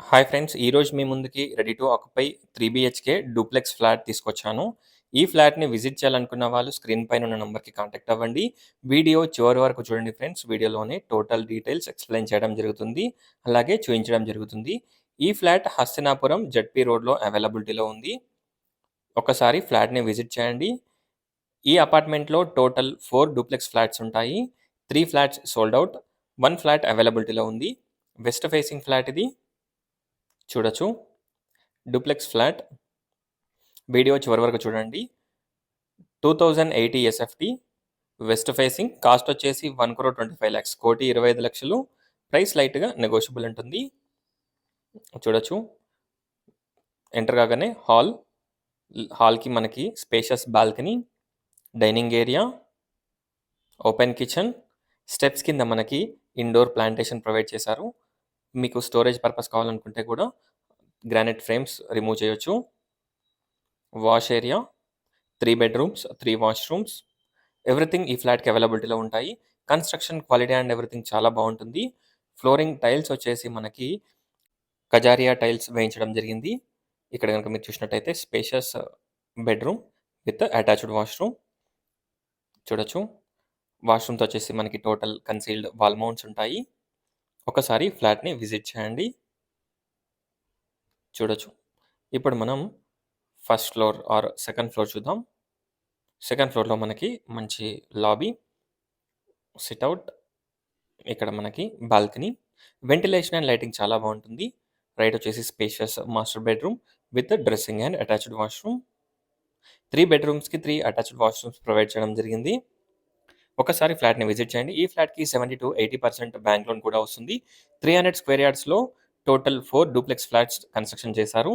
Hi friends! ఈరోజు మీ ముందుకి ready to occupy 3 BHK duplex flat తీసుకొచ్చాను. ఈ ఫ్లాట్‌ని విజిట్ చేయాలనుకున్న వాళ్ళు స్క్రీన్ పైన ఉన్న నంబర్‌కి కాంటాక్ట్ అవ్వండి. వీడియో చివరి వరకు చూడండి ఫ్రెండ్స్. వీడియోలోనే టోటల్ డీటెయిల్స్ ఎక్స్‌ప్లెయిన్ చేయడం జరుగుతుంది. అలాగే చూయించడం జరుగుతుంది. ఈ ఫ్లాట్ హస్తినాపురం జెడ్పీ రోడ్‌లో అవైలబిలిటీలో ఉంది. ఒకసారి ఫ్లాట్‌ని విజిట్ చేయండి. ఈ అపార్ట్మెంట్‌లో టోటల్ 4 డూప్లెక్స్ ఫ్లాట్స్ ఉంటాయి. 3 ఫ్లాట్స్ సోల్డ్ ఔట్. 1 ఫ్లాట్ అవైలబిలిటీలో ఉంది. వెస్ట్ ఫేసింగ్ ఫ్లాట్ ఇది. చూడొచ్చు. Duplex flat. వీడియో చివరి వరకు చూడండి. 2080 ఎస్ఎఫ్టీ వెస్ట్ ఫేసింగ్. కాస్ట్ వచ్చేసి 1,25,00,000 1,25,00,000. ప్రైస్ లైట్‌గా నెగోషియబుల్ ఉంటుంది. చూడొచ్చు. ఎంటర్ కాగానే హాల్‌కి మనకి spacious balcony, dining area, open kitchen, steps కింద మనకి ఇండోర్ ప్లాంటేషన్ ప్రొవైడ్ చేశారు. మీకు స్టోరేజ్ పర్పస్ కావాలనుకుంటే కూడా గ్రానైట్ ఫ్రేమ్స్ రిమూవ్ చేయొచ్చు. Wash area, 3 bedrooms, 3 washrooms. Everything ఈ ఫ్లాట్‌కి అవైలబిలిటీలో ఉంటాయి. కన్‌స్ట్రక్షన్ క్వాలిటీ అండ్ ఎవ్రీథింగ్ చాలా బావుంటుంది. ఫ్లోరింగ్ టైల్స్ వచ్చేసి మనకి కజారియా టైల్స్ వేయించడం జరిగింది. ఇక్కడ గనుక మీరు చూసినట్టయితే spacious bedroom with attached washroom. చూడొచ్చు. వాష్‌రూమ్‌తో వచ్చేసి మనకి టోటల్ కన్సీల్డ్ వాల్ మౌంట్స్ ఉంటాయి. ఒకసారి ఫ్లాట్‌ని విజిట్ చేయండి. చూడొచ్చు. ఇప్పుడు మనం first floor or second floor చూద్దాం. సెకండ్ ఫ్లోర్‌లో మనకి మంచి లాబీ, సిట్అవుట్, ఇక్కడ మనకి బాల్కనీ, వెంటిలేషన్ అండ్ లైటింగ్ చాలా బాగుంటుంది. రైట్ వచ్చేసి spacious master bedroom with dressing and attached washroom. 3 బెడ్రూమ్స్‌కి 3 attached washrooms provide చేయడం జరిగింది. ఒకసారి ఫ్లాట్‌ని విజిట్ చేయండి. ఈ ఫ్లాట్‌కి 70-80% బ్యాంక్ లోన్ కూడా వస్తుంది. 300 స్క్వేర్ యార్డ్స్‌లో టోటల్ 4 డూప్లెక్స్ ఫ్లాట్స్ కన్స్ట్రక్షన్ చేశారు.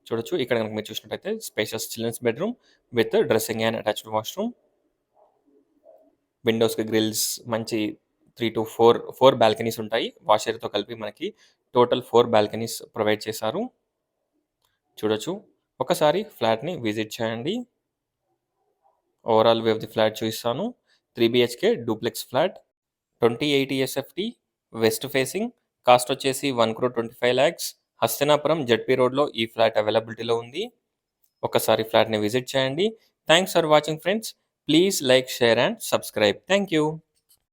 చూడొచ్చు. ఇక్కడ గనుక మీరు చూసినట్టయితే spacious children's bedroom with dressing and attached washroom. విండోస్‌కి గ్రిల్స్ మంచి 3-4 బాల్కనీస్ ఉంటాయి. వాష్ ఏరియాతో కలిపి మనకి టోటల్ 4 బాల్కనీస్ ప్రొవైడ్ చేశారు. చూడొచ్చు. ఒకసారి ఫ్లాట్‌ని విజిట్ చేయండి. Overall view of the flat చూపిస్తాను. 3 BHK duplex flat. 2080 SFT west facing. Cost వచ్చేసి 1,25,00,000. హస్తినాపురం జెడ్పీ రోడ్‌లో ఈ ఫ్లాట్ అవైలబిలిటీలో ఉంది. ఒకసారి ఫ్లాట్‌ని విజిట్ చేయండి. Thanks for watching friends. Please like, share and subscribe. Thank you.